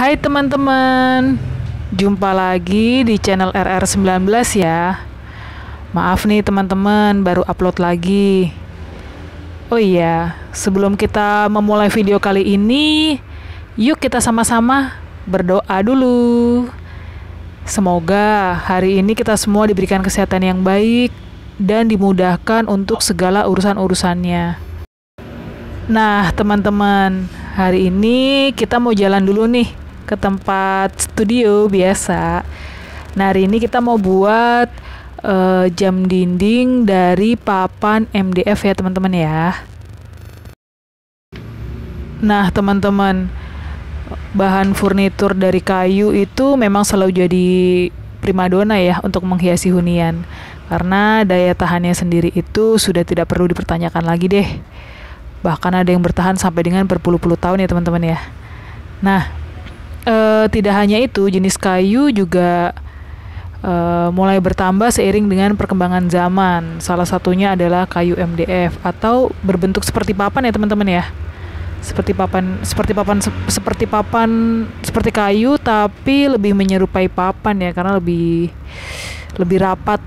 Hai teman-teman, jumpa lagi di channel RR19 ya. Maaf nih teman-teman, baru upload lagi. Oh iya, sebelum kita memulai video kali ini, yuk kita sama-sama berdoa dulu. Semoga hari ini kita semua diberikan kesehatan yang baik dan dimudahkan untuk segala urusan-urusannya. Nah teman-teman, hari ini kita mau jalan dulu nih ke tempat studio biasa. Nah hari ini kita mau buat jam dinding dari papan MDF ya teman-teman ya. Nah teman-teman, bahan furnitur dari kayu itu memang selalu jadi primadona ya untuk menghiasi hunian, karena daya tahannya sendiri itu sudah tidak perlu dipertanyakan lagi deh. Bahkan ada yang bertahan sampai dengan berpuluh-puluh tahun ya teman-teman ya. Nah, tidak hanya itu, jenis kayu juga mulai bertambah seiring dengan perkembangan zaman. Salah satunya adalah kayu MDF atau berbentuk seperti papan ya teman-teman ya. Seperti kayu tapi lebih menyerupai papan ya, karena lebih rapat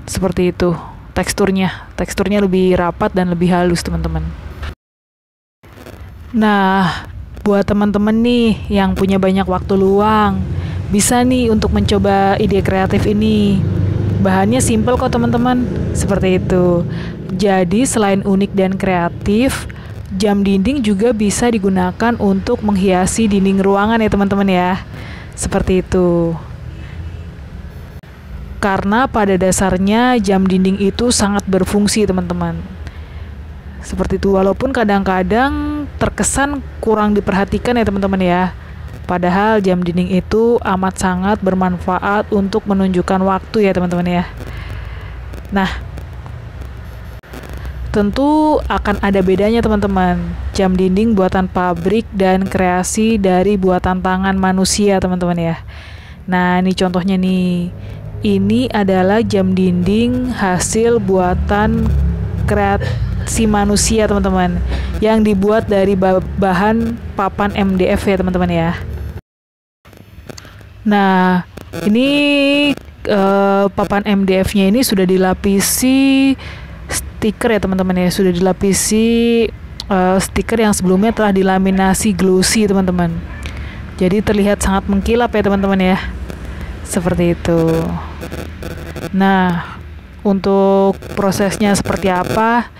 seperti itu. Teksturnya lebih rapat dan lebih halus teman-teman. Nah, buat teman-teman nih yang punya banyak waktu luang, bisa nih untuk mencoba ide kreatif ini. Bahannya simple kok teman-teman, seperti itu. Jadi selain unik dan kreatif, jam dinding juga bisa digunakan untuk menghiasi dinding ruangan ya teman-teman ya. Seperti itu. Karena pada dasarnya jam dinding itu sangat berfungsi teman-teman. Seperti itu, walaupun kadang-kadang terkesan kurang diperhatikan ya teman-teman ya. Padahal jam dinding itu amat sangat bermanfaat untuk menunjukkan waktu ya teman-teman ya. Nah, tentu akan ada bedanya teman-teman. Jam dinding buatan pabrik dan kreasi dari buatan tangan manusia teman-teman ya. Nah, ini contohnya nih. Ini adalah jam dinding hasil buatan kreasi manusia teman-teman, yang dibuat dari bahan papan MDF ya teman-teman ya. Nah, ini papan MDF-nya ini sudah dilapisi stiker ya teman-teman ya, sudah dilapisi stiker yang sebelumnya telah dilaminasi glossy teman-teman. Jadi terlihat sangat mengkilap ya teman-teman ya. Seperti itu. Nah, untuk prosesnya seperti apa?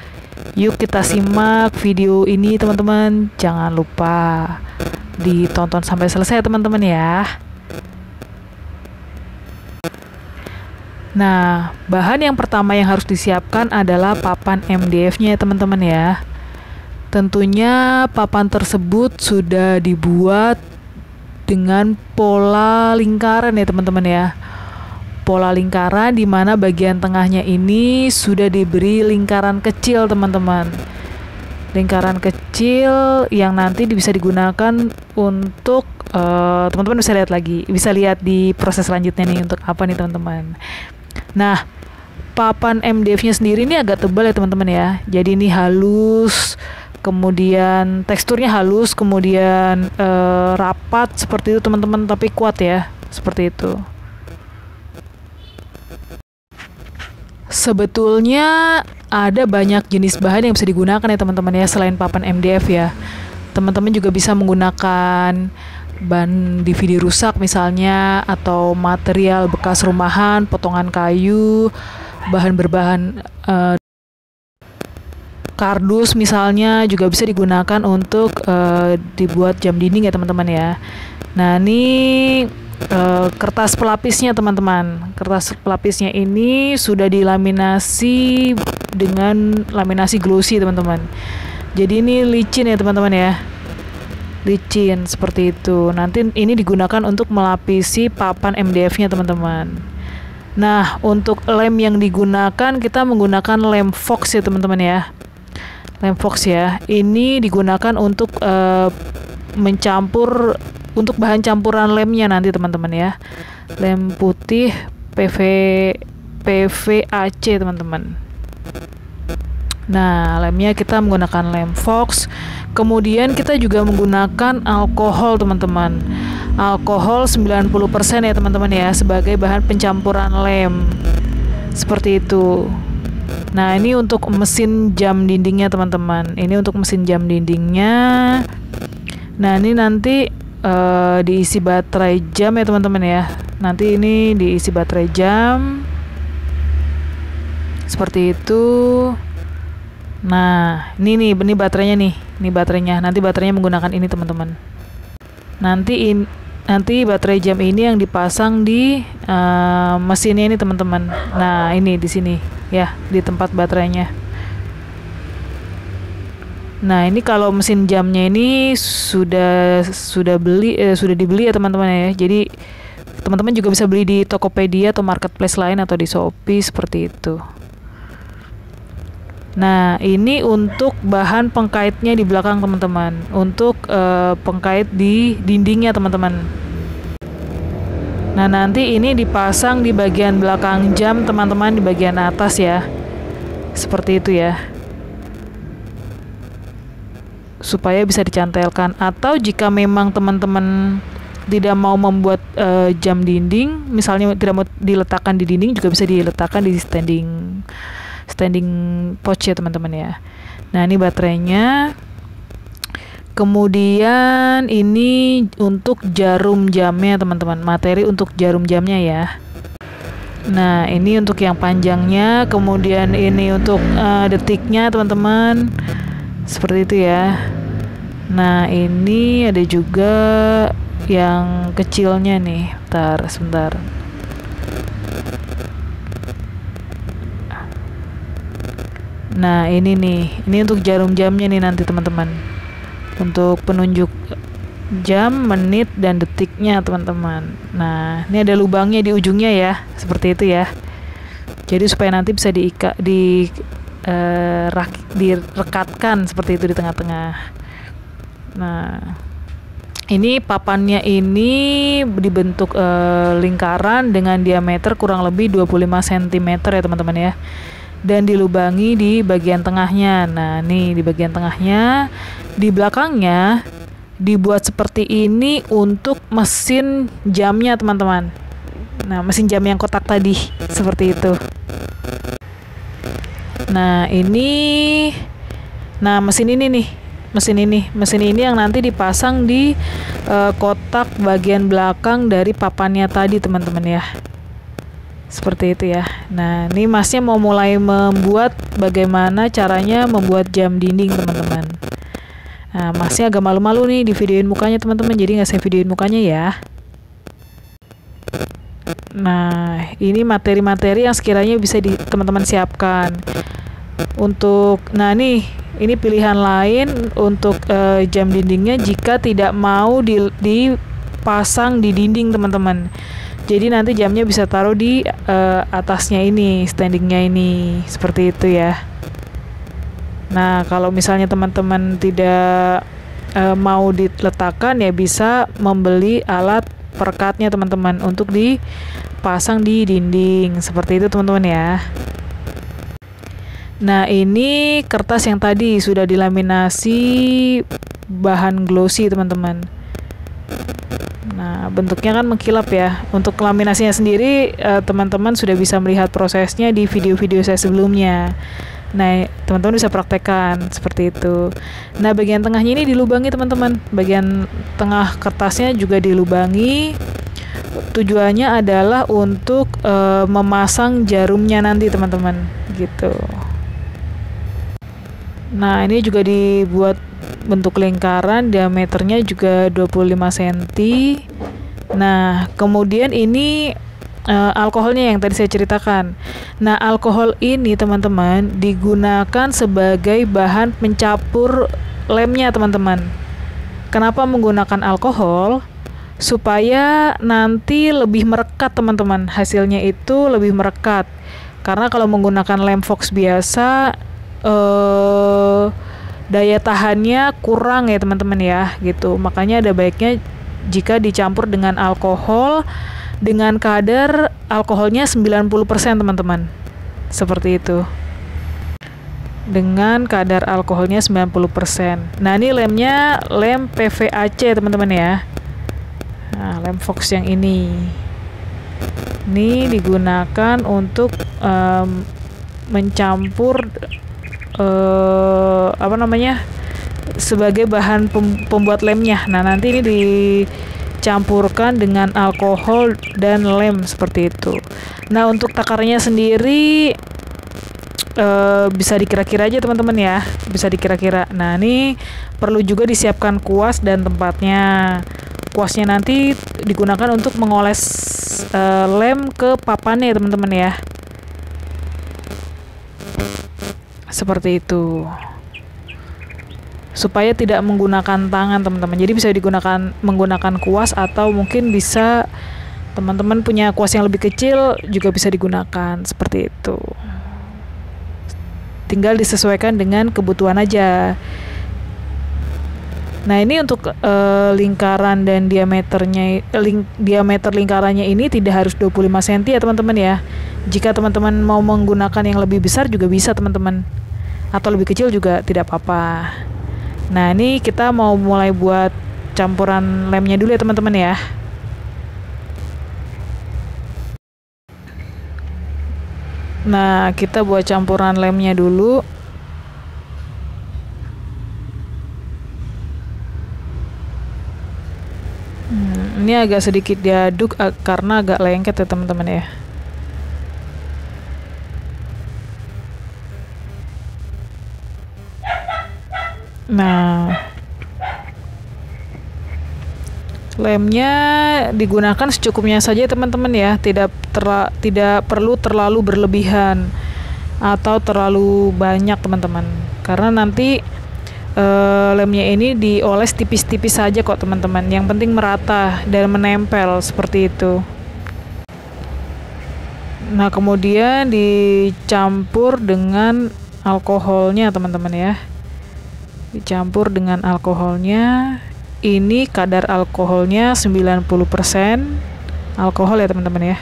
Yuk kita simak video ini teman-teman. Jangan lupa ditonton sampai selesai teman-teman ya. Nah, bahan yang pertama yang harus disiapkan adalah papan MDF-nya ya teman-teman ya. Tentunya papan tersebut sudah dibuat dengan pola lingkaran ya teman-teman ya. Pola lingkaran di mana bagian tengahnya ini sudah diberi lingkaran kecil teman-teman. Lingkaran kecil yang nanti bisa digunakan untuk teman-teman bisa lihat di proses selanjutnya nih untuk apa nih teman-teman. Nah, papan MDF-nya sendiri ini agak tebal ya teman-teman ya. Jadi ini halus, kemudian teksturnya halus, kemudian rapat seperti itu teman-teman, tapi kuat ya, seperti itu. Sebetulnya ada banyak jenis bahan yang bisa digunakan ya teman-teman ya, selain papan MDF ya. Teman-teman juga bisa menggunakan ban DVD rusak misalnya, atau material bekas rumahan, potongan kayu, bahan berbahan kardus misalnya juga bisa digunakan untuk dibuat jam dinding ya teman-teman ya. Nah ini kertas pelapisnya teman-teman. Kertas pelapisnya ini sudah dilaminasi dengan laminasi glossy teman-teman. Jadi ini licin ya teman-teman ya. Licin seperti itu. Nanti ini digunakan untuk melapisi papan MDF-nya teman-teman. Nah untuk lem yang digunakan, kita menggunakan lem Fox ya teman-teman ya. Lem Fox ya. Ini digunakan untuk mencampur, untuk bahan campuran lemnya nanti teman-teman ya. Lem putih PVAC teman-teman. Nah, lemnya kita menggunakan lem Fox. Kemudian kita juga menggunakan alkohol, teman-teman. Alkohol 90% ya, teman-teman ya, sebagai bahan pencampuran lem. Seperti itu. Nah, ini untuk mesin jam dindingnya, teman-teman. Ini untuk mesin jam dindingnya. Nah, ini nanti diisi baterai jam ya, teman-teman ya. Nanti ini diisi baterai jam. Seperti itu. Nah, ini baterainya nih. Ini baterainya. Nanti baterainya menggunakan ini, teman-teman. Nanti baterai jam ini yang dipasang di mesinnya ini, teman-teman. Nah, ini di sini ya, di tempat baterainya. Nah, ini kalau mesin jamnya ini sudah dibeli ya, teman-teman ya. Jadi teman-teman juga bisa beli di Tokopedia atau marketplace lain atau di Shopee seperti itu. Nah, ini untuk bahan pengkaitnya di belakang, teman-teman. Untuk pengkait di dindingnya, teman-teman. Nah, nanti ini dipasang di bagian belakang jam, teman-teman, di bagian atas ya. Seperti itu ya. Supaya bisa dicantelkan. Atau jika memang teman-teman tidak mau membuat jam dinding, misalnya tidak mau diletakkan di dinding, juga bisa diletakkan di standing pouch ya, teman-teman ya. Nah, ini baterainya. Kemudian ini untuk jarum jamnya, teman-teman. Materi untuk jarum jamnya ya. Nah, ini untuk yang panjangnya. Kemudian ini untuk detiknya, teman-teman. Seperti itu ya. Nah, ini ada juga yang kecilnya nih. Sebentar. Nah, ini nih. Ini untuk jarum jamnya nih nanti, teman-teman. Untuk penunjuk jam, menit, dan detiknya, teman-teman. Nah, ini ada lubangnya di ujungnya ya. Seperti itu ya. Jadi supaya nanti bisa direkatkan seperti itu di tengah-tengah. Nah, ini papannya ini dibentuk lingkaran dengan diameter kurang lebih 25 cm ya, teman-teman ya. Dan dilubangi di bagian tengahnya. Nah, nih di bagian tengahnya. Di belakangnya dibuat seperti ini untuk mesin jamnya, teman-teman. Nah, mesin jam yang kotak tadi. Seperti itu. Nah, mesin ini nih. Mesin ini yang nanti dipasang di kotak bagian belakang dari papannya tadi, teman-teman ya. Seperti itu ya. Nah, ini masnya mau mulai membuat bagaimana caranya membuat jam dinding, teman-teman. Nah, masnya agak malu-malu nih di videoin mukanya, teman-teman. Jadi nggak saya videoin mukanya ya. Nah, ini materi-materi yang sekiranya bisa teman-teman siapkan. Nah nih, ini pilihan lain untuk jam dindingnya jika tidak mau dipasang di dinding, teman-teman. Jadi nanti jamnya bisa taruh di atasnya ini, standingnya ini, seperti itu ya. Nah, kalau misalnya teman-teman tidak mau diletakkan, ya bisa membeli alat perekatnya, teman-teman, untuk dipasang di dinding, seperti itu, teman-teman ya. Nah, ini kertas yang tadi sudah dilaminasi bahan glossy, teman-teman. Nah, bentuknya kan mengkilap ya. Untuk laminasinya sendiri, teman-teman sudah bisa melihat prosesnya di video-video saya sebelumnya. Nah, teman-teman bisa praktekkan seperti itu. Nah, bagian tengahnya ini dilubangi, teman-teman. Bagian tengah kertasnya juga dilubangi. Tujuannya adalah untuk memasang jarumnya nanti, teman-teman. Gitu. Nah, ini juga dibuat bentuk lingkaran, diameternya juga 25 cm. Nah, kemudian ini alkoholnya yang tadi saya ceritakan. Nah, alkohol ini, teman-teman, digunakan sebagai bahan pencapur lemnya, teman-teman. Kenapa menggunakan alkohol? Supaya nanti lebih merekat, teman-teman. Hasilnya itu lebih merekat. Karena kalau menggunakan lem Fox biasa, daya tahannya kurang ya, teman-teman ya, gitu. Makanya ada baiknya jika dicampur dengan alkohol dengan kadar alkoholnya 90%, teman-teman. Seperti itu. dengan kadar alkoholnya 90%. Nah, ini lemnya lem PVAC teman-teman ya. Nah, lem Fox yang ini digunakan untuk mencampur sebagai bahan pembuat lemnya. Nah, nanti ini dicampurkan dengan alkohol dan lem seperti itu. Nah, untuk takarnya sendiri bisa dikira-kira aja teman-teman ya, bisa dikira-kira. Nah, ini perlu juga disiapkan kuas dan tempatnya. Kuasnya nanti digunakan untuk mengoles lem ke papannya teman-teman ya, seperti itu, supaya tidak menggunakan tangan teman-teman. Jadi bisa digunakan menggunakan kuas, atau mungkin bisa teman-teman punya kuas yang lebih kecil juga bisa digunakan seperti itu. Tinggal disesuaikan dengan kebutuhan aja. Nah, ini untuk lingkaran dan diameternya, diameter lingkarannya ini tidak harus 25 cm ya teman-teman ya. Jika teman-teman mau menggunakan yang lebih besar juga bisa teman-teman, atau lebih kecil juga tidak apa-apa. Nah, ini kita mau mulai buat campuran lemnya dulu ya teman-teman ya. Nah, kita buat campuran lemnya dulu. Ini agak sedikit diaduk karena agak lengket ya teman-teman ya. Nah, lemnya digunakan secukupnya saja teman-teman ya, tidak perlu terlalu berlebihan atau terlalu banyak teman-teman, karena nanti lemnya ini dioles tipis-tipis saja kok teman-teman. Yang penting merata dan menempel seperti itu. Nah, kemudian dicampur dengan alkoholnya teman-teman ya. Dicampur dengan alkoholnya. Ini kadar alkoholnya 90% alkohol ya teman-teman ya.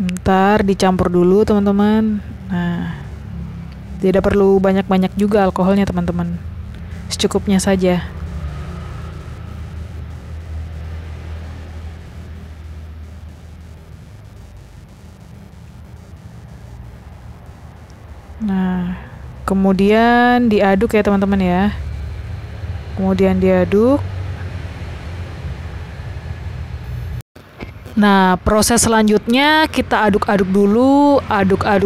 Ntar dicampur dulu teman-teman. Nah, tidak perlu banyak-banyak juga alkoholnya teman-teman, secukupnya saja. Nah, kemudian diaduk ya teman-teman ya. Kemudian diaduk. Nah, proses selanjutnya kita aduk-aduk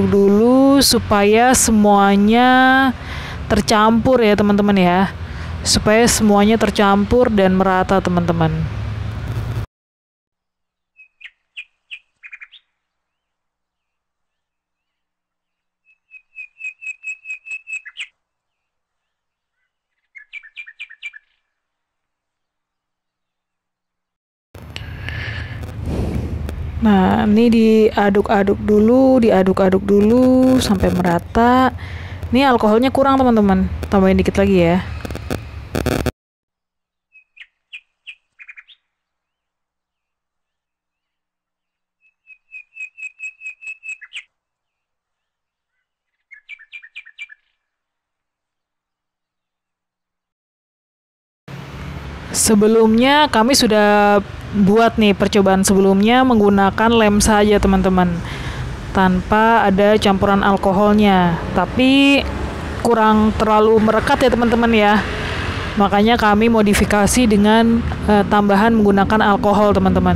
dulu supaya semuanya tercampur ya teman-teman ya. Supaya semuanya tercampur dan merata teman-teman. Nah, ini diaduk-aduk dulu sampai merata. Ini alkoholnya kurang teman-teman, tambahin dikit lagi ya. Sebelumnya kami sudah buat nih percobaan sebelumnya menggunakan lem saja teman-teman, tanpa ada campuran alkoholnya, tapi kurang terlalu merekat ya teman-teman ya. Makanya kami modifikasi dengan tambahan menggunakan alkohol teman-teman,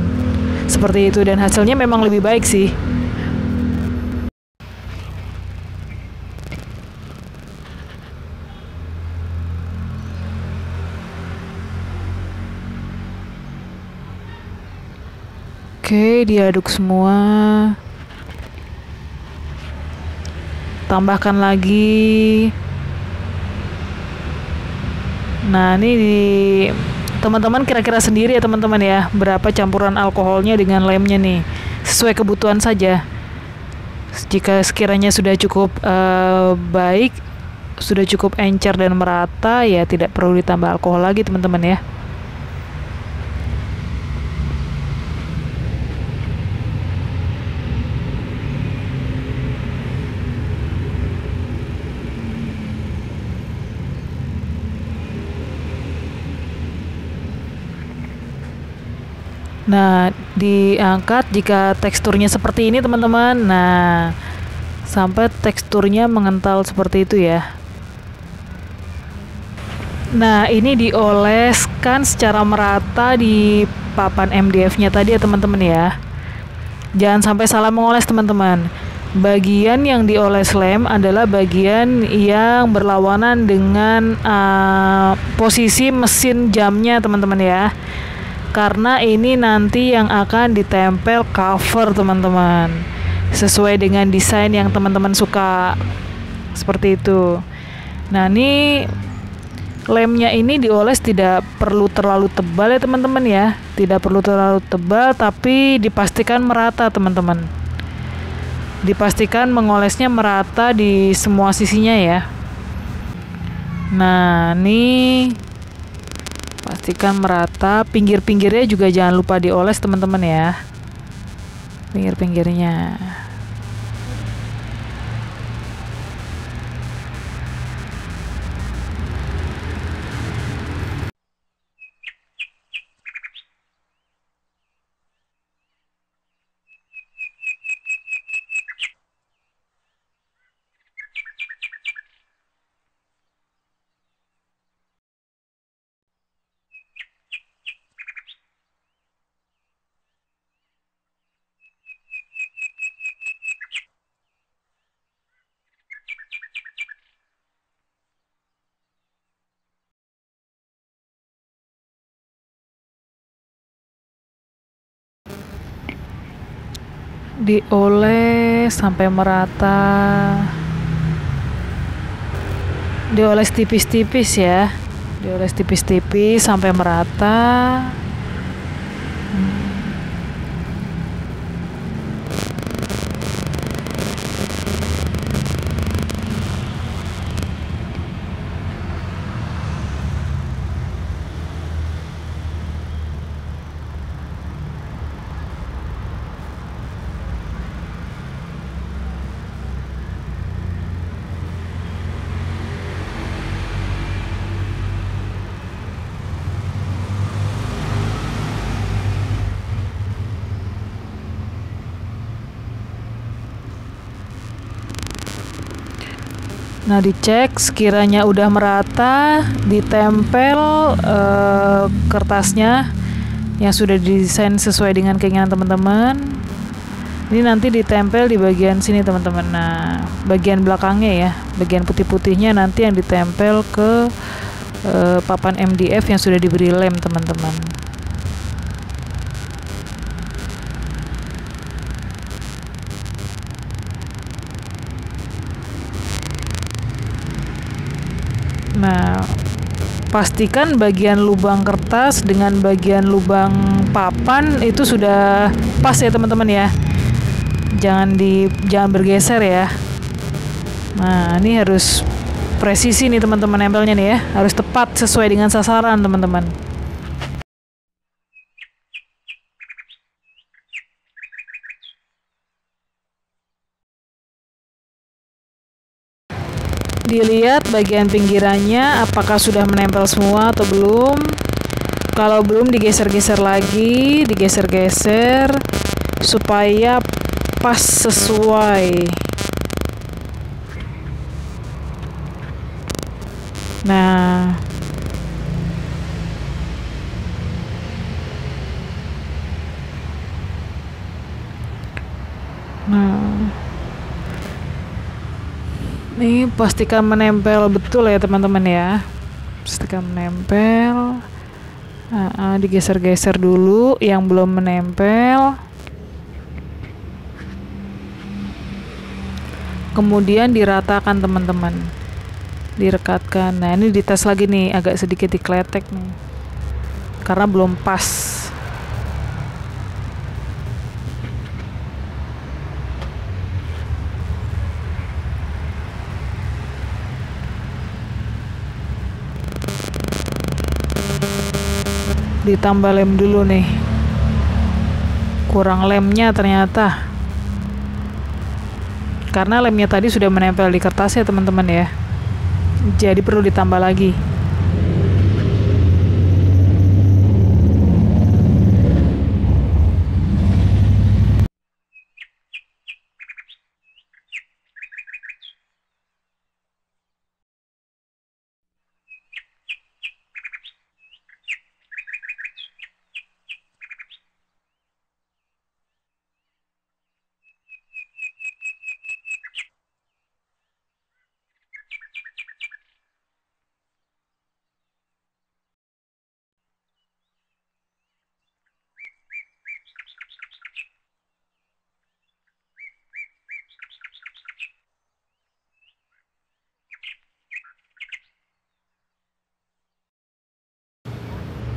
seperti itu, dan hasilnya memang lebih baik sih. Oke, diaduk semua. Tambahkan lagi. Nah, ini teman-teman kira-kira sendiri ya teman-teman ya, berapa campuran alkoholnya dengan lemnya nih. Sesuai kebutuhan saja. Jika sekiranya sudah cukup baik, sudah cukup encer dan merata, ya tidak perlu ditambah alkohol lagi teman-teman ya. Nah, diangkat jika teksturnya seperti ini teman-teman. Nah, sampai teksturnya mengental seperti itu ya. Nah, ini dioleskan secara merata di papan MDF-nya tadi ya teman-teman ya. Jangan sampai salah mengoles teman-teman. Bagian yang dioles lem adalah bagian yang berlawanan dengan posisi mesin jamnya teman-teman ya. Karena ini nanti yang akan ditempel cover teman-teman, sesuai dengan desain yang teman-teman suka, seperti itu. Nah, ini lemnya ini dioles tidak perlu terlalu tebal ya teman-teman ya, tidak perlu terlalu tebal, tapi dipastikan merata teman-teman, dipastikan mengolesnya merata di semua sisinya ya. Nah, ini pastikan merata, pinggir-pinggirnya juga jangan lupa dioles teman-teman ya, pinggir-pinggirnya. Dioles sampai merata, dioles tipis-tipis ya, dioles tipis-tipis sampai merata. Nah, dicek sekiranya udah merata, ditempel kertasnya yang sudah didesain sesuai dengan keinginan teman-teman. Ini nanti ditempel di bagian sini teman-teman. Nah, bagian belakangnya ya, bagian putih-putihnya nanti yang ditempel ke papan MDF yang sudah diberi lem teman-teman. Nah, pastikan bagian lubang kertas dengan bagian lubang papan itu sudah pas ya teman-teman ya. Jangan bergeser ya. Nah, ini harus presisi nih teman-teman, nempelnya nih ya, harus tepat sesuai dengan sasaran teman-teman. Dilihat bagian pinggirannya apakah sudah menempel semua atau belum. Kalau belum, digeser-geser lagi, digeser-geser supaya pas sesuai. Nah, ini pastikan menempel betul ya teman-teman ya. Pastikan menempel. Digeser-geser dulu yang belum menempel. Kemudian diratakan teman-teman. Direkatkan. Nah, ini dites lagi nih, agak sedikit dikletek nih. Karena belum pas. Ditambah lem dulu nih, kurang lemnya ternyata, karena lemnya tadi sudah menempel di kertas ya teman-teman ya, jadi perlu ditambah lagi.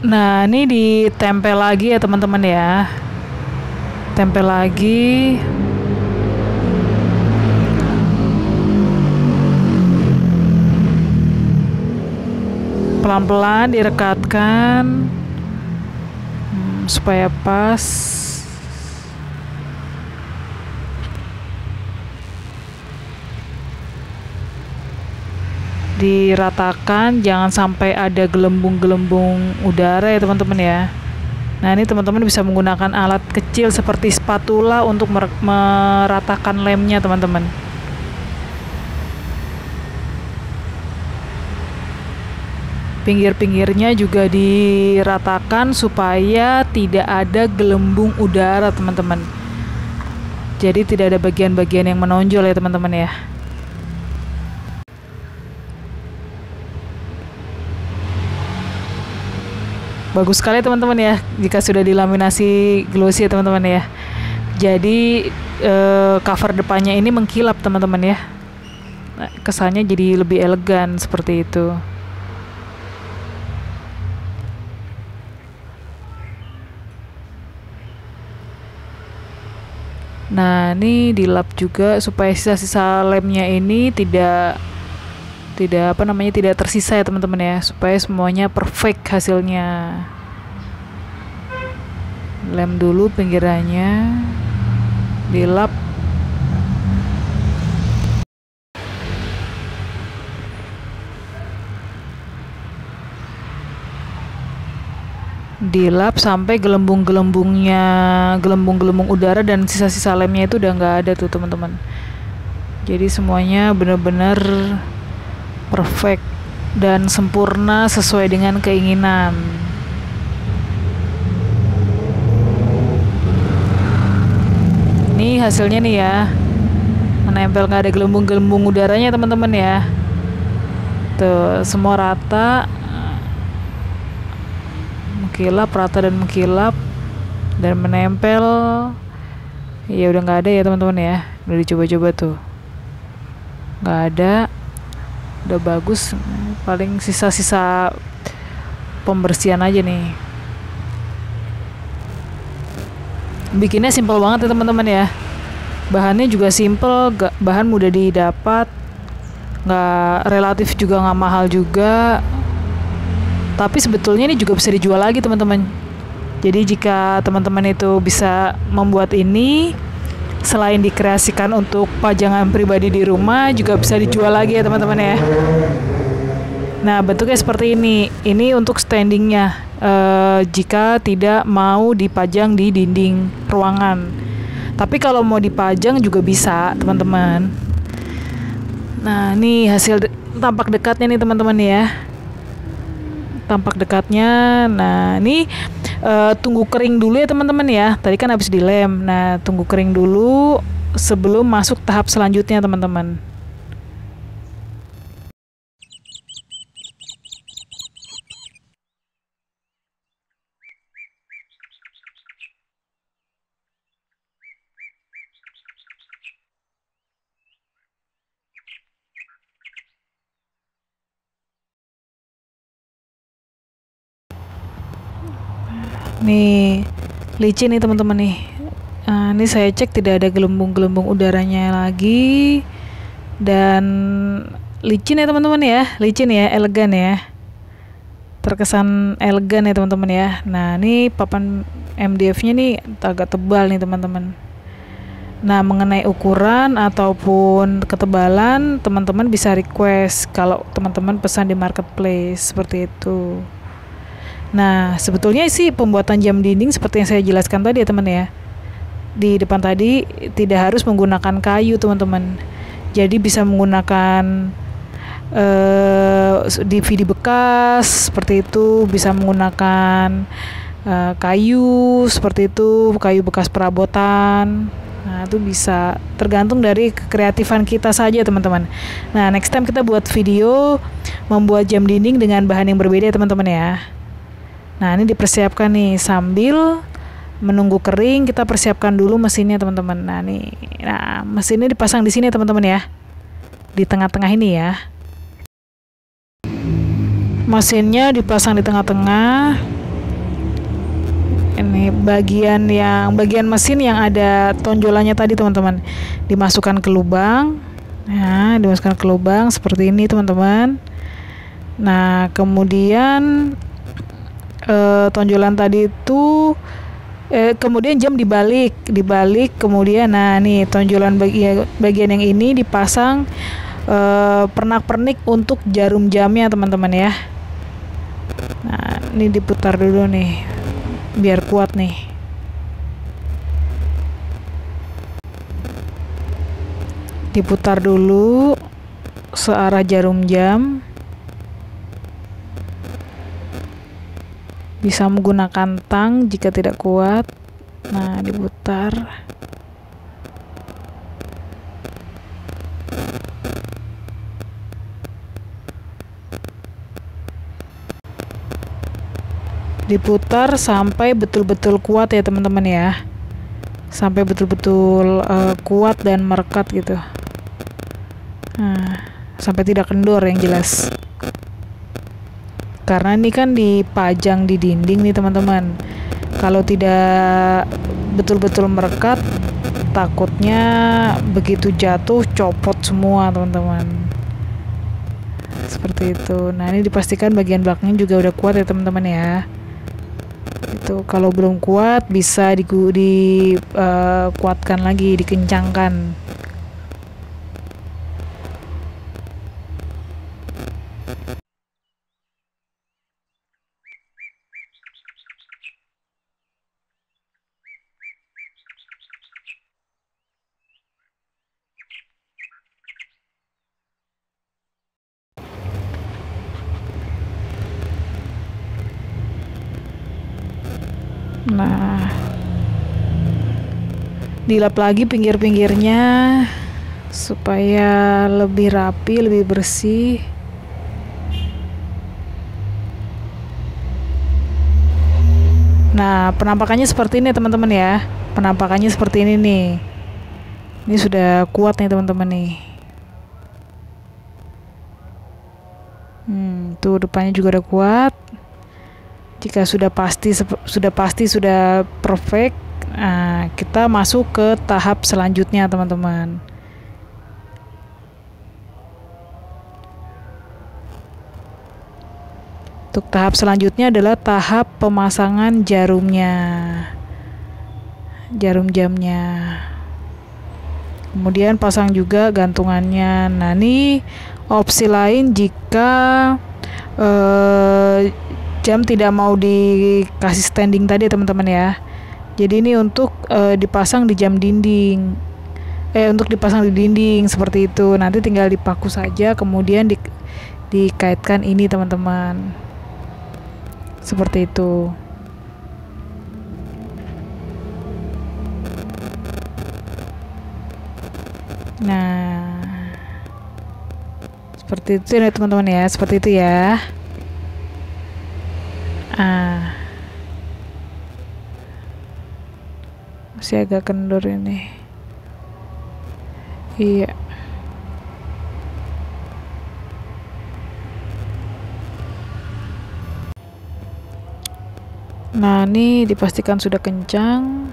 Nah, ini ditempel lagi ya teman-teman ya. Tempel lagi. Pelan-pelan direkatkan supaya pas. Diratakan, jangan sampai ada gelembung-gelembung udara ya teman-teman ya. Nah, ini teman-teman bisa menggunakan alat kecil seperti spatula untuk meratakan lemnya teman-teman. Pinggir-pinggirnya juga diratakan supaya tidak ada gelembung udara teman-teman. Jadi tidak ada bagian-bagian yang menonjol ya teman-teman ya. Bagus sekali teman-teman ya jika sudah dilaminasi glossy ya teman-teman ya. Jadi cover depannya ini mengkilap teman-teman ya. Nah, kesannya jadi lebih elegan seperti itu. Nah, ini dilap juga supaya sisa-sisa lemnya ini tidak tersisa ya teman-teman ya, supaya semuanya perfect hasilnya. Lem dulu pinggirannya, dilap. Dilap sampai gelembung-gelembung udara dan sisa-sisa lemnya itu udah nggak ada tuh teman-teman. Jadi semuanya benar-benar perfect dan sempurna sesuai dengan keinginan. Ini hasilnya nih ya, menempel, nggak ada gelembung-gelembung udaranya teman-teman ya. Tuh, semua rata, mengkilap, rata dan mengkilap dan menempel. Ya udah nggak ada ya teman-teman ya, udah dicoba-coba tuh, nggak ada. Udah bagus, paling sisa-sisa pembersihan aja nih. Bikinnya simple banget ya teman-teman ya. Bahannya juga simple, bahan mudah didapat, nggak relatif juga nggak mahal juga. Tapi sebetulnya ini juga bisa dijual lagi teman-teman. Jadi jika teman-teman itu bisa membuat ini, selain dikreasikan untuk pajangan pribadi di rumah, juga bisa dijual lagi ya teman-teman ya. Nah, bentuknya seperti ini. Ini untuk standingnya, jika tidak mau dipajang di dinding ruangan. Tapi kalau mau dipajang juga bisa teman-teman. Nah, ini hasil tampak dekatnya nih teman-teman ya. Tampak dekatnya. Nah, ini tunggu kering dulu ya teman-teman ya. Tadi kan habis dilem. Nah, tunggu kering dulu sebelum masuk tahap selanjutnya teman-teman. Nih, licin nih teman-teman nih. Ini saya cek tidak ada gelembung-gelembung udaranya lagi. Dan licin ya teman-teman ya. Licin ya, elegan ya. Terkesan elegan ya teman-teman ya. Nah, ini papan MDF-nya nih agak tebal nih teman-teman. Nah, mengenai ukuran ataupun ketebalan, teman-teman bisa request kalau teman-teman pesan di marketplace seperti itu. Nah, sebetulnya sih pembuatan jam dinding seperti yang saya jelaskan tadi ya teman ya. Di depan tadi tidak harus menggunakan kayu teman-teman. Jadi bisa menggunakan DVD bekas seperti itu, bisa menggunakan kayu seperti itu, kayu bekas perabotan. Nah, itu bisa, tergantung dari kreatifan kita saja teman-teman. Nah, next time kita buat video membuat jam dinding dengan bahan yang berbeda ya teman-teman ya. Nah, ini dipersiapkan nih, sambil menunggu kering kita persiapkan dulu mesinnya teman-teman. Nah, mesinnya dipasang di sini teman-teman ya, di tengah-tengah ini ya. Mesinnya dipasang di tengah-tengah. Ini bagian mesin yang ada tonjolannya tadi teman-teman, dimasukkan ke lubang. Nah, dimasukkan ke lubang seperti ini teman-teman. Nah, kemudian tonjolan tadi itu kemudian jam dibalik, kemudian nah nih tonjolan bagian yang ini dipasang pernak-pernik untuk jarum jamnya teman-teman ya. Nah, ini diputar dulu nih biar kuat nih. Diputar dulu searah jarum jam. Bisa menggunakan tang jika tidak kuat. Nah, diputar. Diputar sampai betul-betul kuat ya teman-teman ya, sampai betul-betul kuat dan merekat gitu. Nah, sampai tidak kendor yang jelas, karena ini kan dipajang di dinding nih teman-teman. Kalau tidak betul-betul merekat, takutnya begitu jatuh copot semua teman-teman, seperti itu. Nah, ini dipastikan bagian belakangnya juga udah kuat ya teman-teman ya. Itu kalau belum kuat bisa dikuatkan lagi, dikencangkan. Nah, dilap lagi pinggir-pinggirnya supaya lebih rapi, lebih bersih. Nah, penampakannya seperti ini teman-teman ya. Penampakannya seperti ini nih. Ini sudah kuat nih teman-teman nih. Tuh depannya juga udah kuat. Jika sudah pasti sudah perfect, nah, kita masuk ke tahap selanjutnya teman-teman. Untuk tahap selanjutnya adalah tahap pemasangan jarum jamnya. Kemudian pasang juga gantungannya. Nah, ini opsi lain jika jam tidak mau dikasih standing tadi teman-teman ya. Jadi ini untuk dipasang di jam dinding. Untuk dipasang di dinding seperti itu. Nanti tinggal dipaku saja, kemudian dikaitkan ini teman-teman. Seperti itu. Nah, seperti itu ya teman-teman ya, seperti itu ya. Masih agak kendor ini. Iya. Nah, ini dipastikan sudah kencang.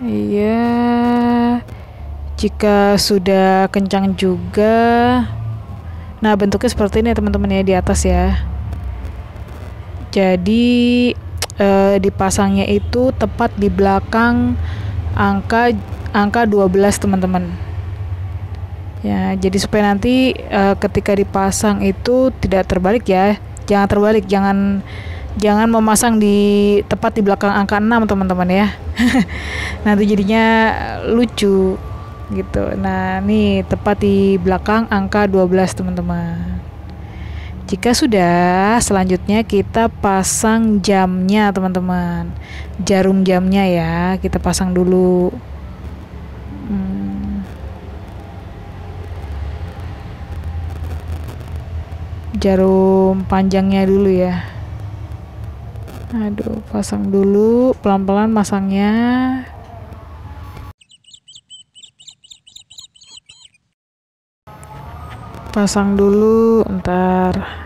Iya. Jika sudah kencang juga, nah bentuknya seperti ini teman-teman ya, di atas ya. Jadi dipasangnya itu tepat di belakang angka 12 teman-teman. Ya, jadi supaya nanti ketika dipasang itu tidak terbalik ya. Jangan terbalik, jangan memasang tepat di belakang angka 6 teman-teman ya. Nanti jadinya lucu gitu. Nah, nih tepat di belakang angka 12 teman-teman. Jika sudah, selanjutnya kita pasang jamnya teman-teman. Jarum jamnya ya, kita pasang dulu. Jarum panjangnya dulu ya. Aduh, pasang dulu, pelan-pelan masangnya. Pasang dulu, ntar.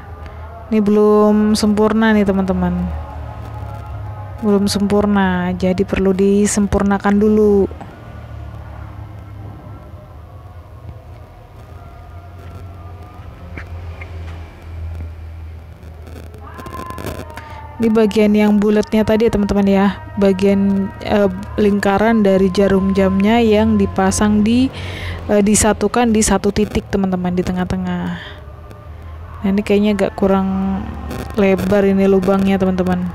Ini belum sempurna nih teman-teman. belum sempurna, jadi perlu disempurnakan dulu. Di bagian yang bulatnya tadi ya teman-teman ya, bagian lingkaran dari jarum jamnya yang dipasang disatukan di satu titik teman-teman, di tengah-tengah. Nah ini kayaknya agak kurang lebar ini lubangnya teman-teman.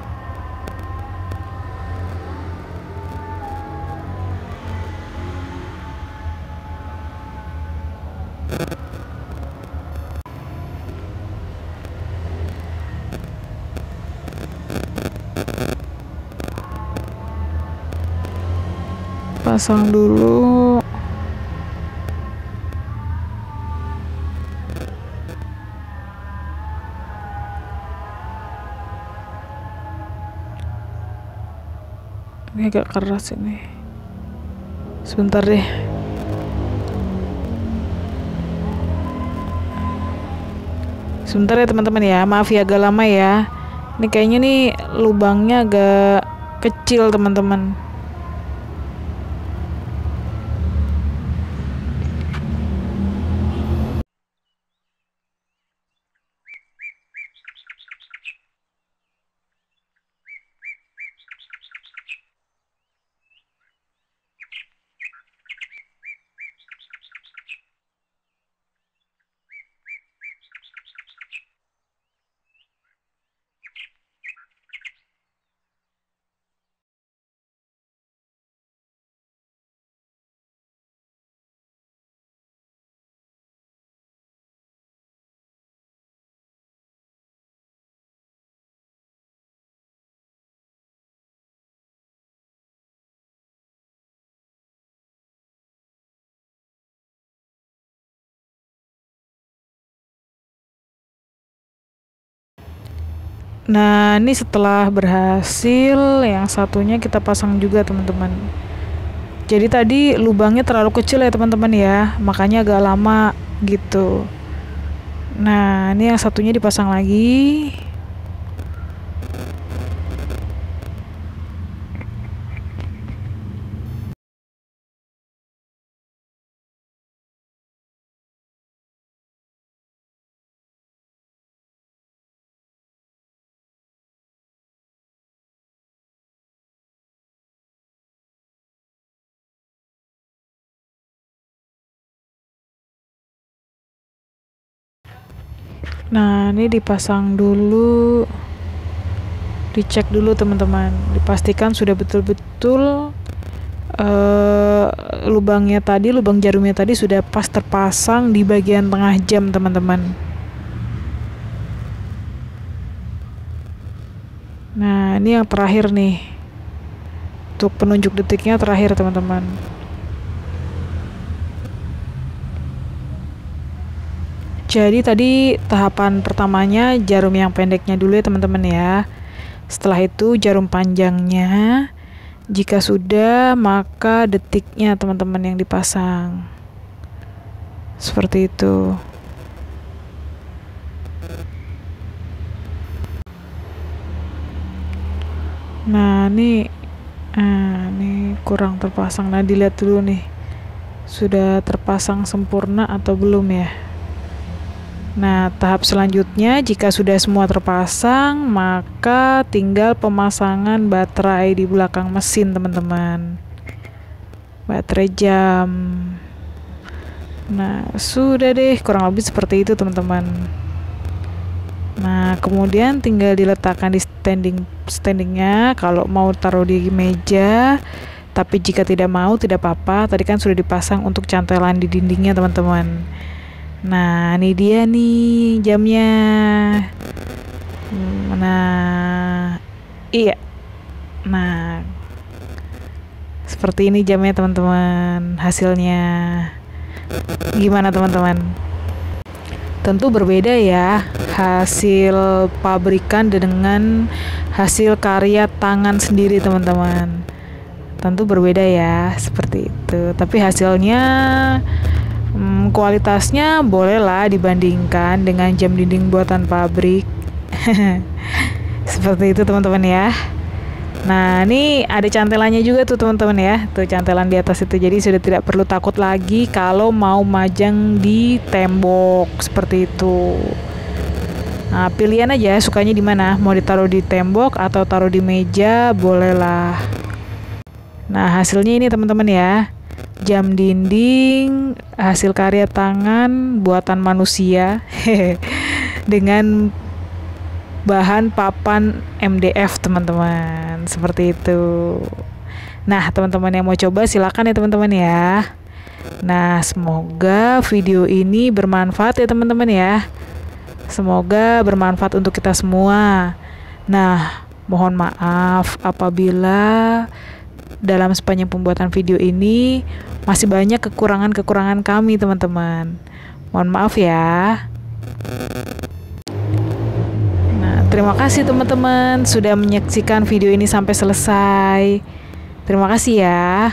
Pasang dulu. Ini agak keras ini. Sebentar deh. Sebentar ya teman-teman ya. Maaf ya agak lama ya. Ini kayaknya nih lubangnya agak kecil teman-teman. Nah ini setelah berhasil, yang satunya kita pasang juga teman-teman. Jadi tadi lubangnya terlalu kecil ya teman-teman ya, makanya agak lama gitu. Nah ini yang satunya dipasang lagi. Nah ini dipasang dulu, dicek dulu teman-teman, dipastikan sudah betul-betul lubangnya tadi, lubang jarumnya tadi sudah pas terpasang di bagian tengah jam teman-teman. Nah ini yang terakhir nih, untuk penunjuk detiknya terakhir teman-teman. Jadi tadi tahapan pertamanya jarum yang pendeknya dulu ya teman-teman ya. Setelah itu jarum panjangnya. Jika sudah, maka detiknya teman-teman yang dipasang. Seperti itu. Nah, ini kurang terpasang. Nah, dilihat dulu nih. Sudah terpasang sempurna atau belum ya? Nah, tahap selanjutnya jika sudah semua terpasang, maka tinggal pemasangan baterai di belakang mesin, teman-teman. Baterai jam. Nah, sudah deh, kurang lebih seperti itu, teman-teman. Nah, kemudian tinggal diletakkan di standingnya. Kalau mau taruh di meja, tapi jika tidak mau, tidak apa-apa. Tadi kan sudah dipasang untuk cantelan di dindingnya, teman-teman. Nah, ini dia nih jamnya. Nah, iya. Nah, seperti ini jamnya teman-teman. Hasilnya gimana teman-teman? Tentu berbeda ya hasil pabrikan dengan hasil karya tangan sendiri teman-teman. Tentu berbeda ya, seperti itu. Tapi hasilnya kualitasnya bolehlah dibandingkan dengan jam dinding buatan pabrik. Seperti itu teman-teman ya. Nah, ini ada cantelannya juga tuh teman-teman ya. Tuh cantelan di atas itu. Jadi sudah tidak perlu takut lagi kalau mau majang di tembok seperti itu. Nah, pilihan aja sukanya di mana. Mau ditaruh di tembok atau taruh di meja, bolehlah. Nah, hasilnya ini teman-teman ya. Jam dinding hasil karya tangan buatan manusia dengan bahan papan MDF teman-teman, seperti itu. Nah teman-teman yang mau coba silakan ya teman-teman ya. Nah semoga video ini bermanfaat ya teman-teman ya. Semoga bermanfaat untuk kita semua. Nah mohon maaf apabila dalam sepanjang pembuatan video ini masih banyak kekurangan-kekurangan kami teman-teman. Mohon maaf ya. Terima kasih teman-teman sudah menyaksikan video ini sampai selesai. Terima kasih ya.